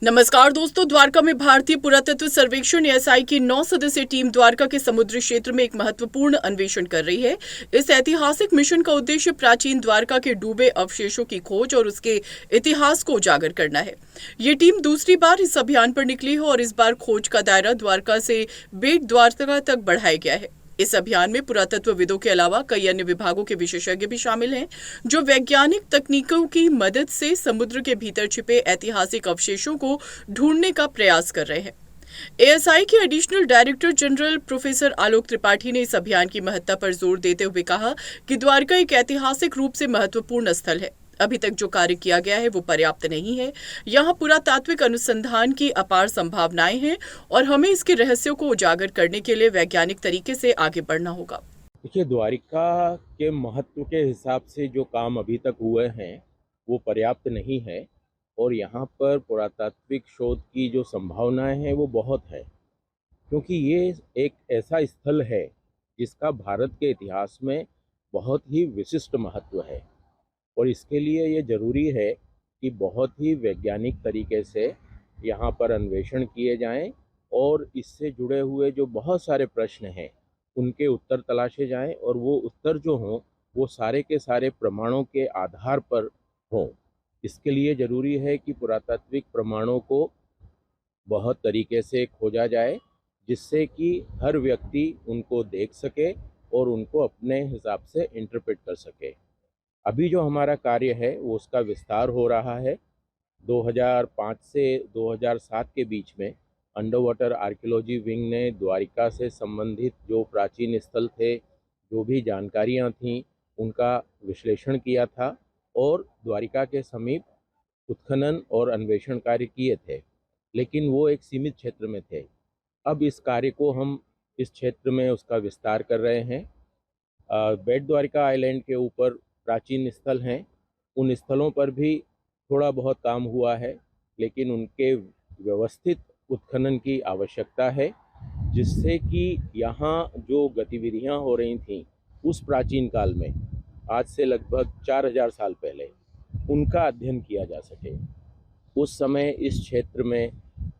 नमस्कार दोस्तों, द्वारका में भारतीय पुरातत्व सर्वेक्षण एएसआई की 9 सदस्यीय टीम द्वारका के समुद्री क्षेत्र में एक महत्वपूर्ण अन्वेषण कर रही है। इस ऐतिहासिक मिशन का उद्देश्य प्राचीन द्वारका के डूबे अवशेषों की खोज और उसके इतिहास को उजागर करना है। ये टीम दूसरी बार इस अभियान पर निकली है और इस बार खोज का दायरा द्वारका से बेट द्वारका तक बढ़ाया गया है। इस अभियान में पुरातत्वविदों के अलावा कई अन्य विभागों के विशेषज्ञ भी शामिल हैं, जो वैज्ञानिक तकनीकों की मदद से समुद्र के भीतर छिपे ऐतिहासिक अवशेषों को ढूंढने का प्रयास कर रहे हैं। एएसआई के additional director general professor Alok Tripathi ने इस अभियान की महत्ता पर जोर देते हुए कहा कि द्वारका एक ऐतिहासिक रूप से महत्वपूर्ण स्थल है। अभी तक जो कार्य किया गया है वो पर्याप्त नहीं है। यहाँ पुरातात्विक अनुसंधान की अपार संभावनाएं हैं और हमें इसके रहस्यों को उजागर करने के लिए वैज्ञानिक तरीके से आगे बढ़ना होगा। देखिए, द्वारिका के महत्व के हिसाब से जो काम अभी तक हुए हैं वो पर्याप्त नहीं है और यहाँ पर पुरातात्विक शोध की जो संभावनाएं हैं वो बहुत है, क्योंकि ये एक ऐसा स्थल है जिसका भारत के इतिहास में बहुत ही विशिष्ट महत्व है और इसके लिए ये ज़रूरी है कि बहुत ही वैज्ञानिक तरीके से यहाँ पर अन्वेषण किए जाएं और इससे जुड़े हुए जो बहुत सारे प्रश्न हैं उनके उत्तर तलाशे जाएं और वो उत्तर जो हों वो सारे के सारे प्रमाणों के आधार पर हों। इसके लिए ज़रूरी है कि पुरातात्विक प्रमाणों को बहुत तरीके से खोजा जाए, जिससे कि हर व्यक्ति उनको देख सके और उनको अपने हिसाब से इंटरप्रेट कर सके। अभी जो हमारा कार्य है वो उसका विस्तार हो रहा है। 2005 से 2007 के बीच में अंडर वाटर आर्कियोलॉजी विंग ने द्वारिका से संबंधित जो प्राचीन स्थल थे, जो भी जानकारियां थीं, उनका विश्लेषण किया था और द्वारिका के समीप उत्खनन और अन्वेषण कार्य किए थे, लेकिन वो एक सीमित क्षेत्र में थे। अब इस कार्य को हम इस क्षेत्र में उसका विस्तार कर रहे हैं। बेट द्वारिका आइलैंड के ऊपर प्राचीन स्थल हैं, उन स्थलों पर भी थोड़ा बहुत काम हुआ है, लेकिन उनके व्यवस्थित उत्खनन की आवश्यकता है, जिससे कि यहाँ जो गतिविधियाँ हो रही थीं उस प्राचीन काल में, आज से लगभग 4000 साल पहले, उनका अध्ययन किया जा सके। उस समय इस क्षेत्र में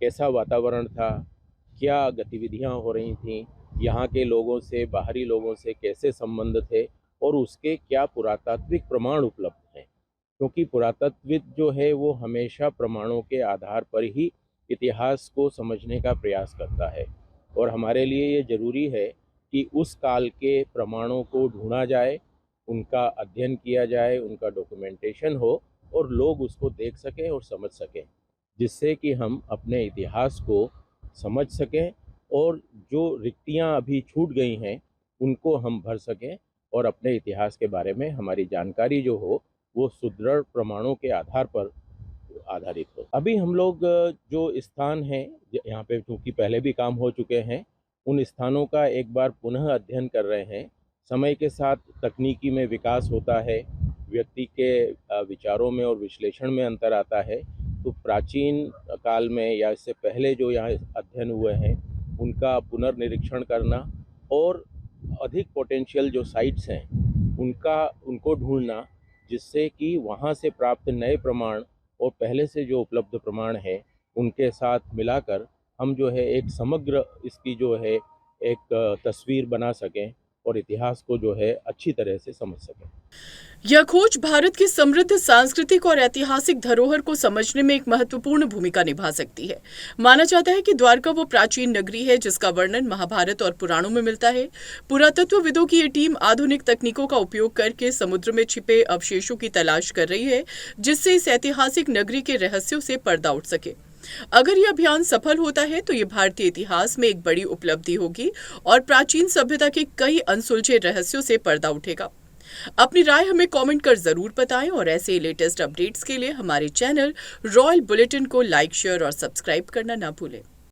कैसा वातावरण था, क्या गतिविधियाँ हो रही थीं, यहाँ के लोगों से, बाहरी लोगों से कैसे संबंध थे और उसके क्या पुरातात्विक प्रमाण उपलब्ध हैं, क्योंकि पुरातत्वविद जो है वो हमेशा प्रमाणों के आधार पर ही इतिहास को समझने का प्रयास करता है और हमारे लिए ये ज़रूरी है कि उस काल के प्रमाणों को ढूंढा जाए, उनका अध्ययन किया जाए, उनका डॉक्यूमेंटेशन हो और लोग उसको देख सकें और समझ सकें, जिससे कि हम अपने इतिहास को समझ सकें और जो रिक्तियाँ अभी छूट गई हैं उनको हम भर सकें और अपने इतिहास के बारे में हमारी जानकारी जो हो वो सुदृढ़ प्रमाणों के आधार पर आधारित हो। अभी हम लोग जो स्थान हैं यहाँ पे, चूँकि पहले भी काम हो चुके हैं, उन स्थानों का एक बार पुनः अध्ययन कर रहे हैं। समय के साथ तकनीकी में विकास होता है, व्यक्ति के विचारों में और विश्लेषण में अंतर आता है, तो प्राचीन काल में या इससे पहले जो यहाँ अध्ययन हुए हैं उनका पुनर्निरीक्षण करना और अधिक पोटेंशियल जो साइट्स हैं उनको ढूंढना, जिससे कि वहाँ से प्राप्त नए प्रमाण और पहले से जो उपलब्ध प्रमाण है उनके साथ मिलाकर हम जो है एक समग्र इसकी जो है एक तस्वीर बना सकें और इतिहास को जो है अच्छी तरह से समझ सकें। यह खोज भारत की समृद्ध सांस्कृतिक और ऐतिहासिक धरोहर को समझने में एक महत्वपूर्ण भूमिका निभा सकती है। माना जाता है कि द्वारका वो प्राचीन नगरी है जिसका वर्णन महाभारत और पुराणों में मिलता है। पुरातत्वविदों की ये टीम आधुनिक तकनीकों का उपयोग करके समुद्र में छिपे अवशेषों की तलाश कर रही है, जिससे इस ऐतिहासिक नगरी के रहस्यों से पर्दा उठ सके। अगर यह अभियान सफल होता है तो ये भारतीय इतिहास में एक बड़ी उपलब्धि होगी और प्राचीन सभ्यता के कई अनसुलझे रहस्यों से पर्दा उठेगा। अपनी राय हमें कमेंट कर जरूर बताएं और ऐसे लेटेस्ट अपडेट्स के लिए हमारे चैनल रॉयल बुलेटिन को लाइक, शेयर और सब्सक्राइब करना ना भूलें।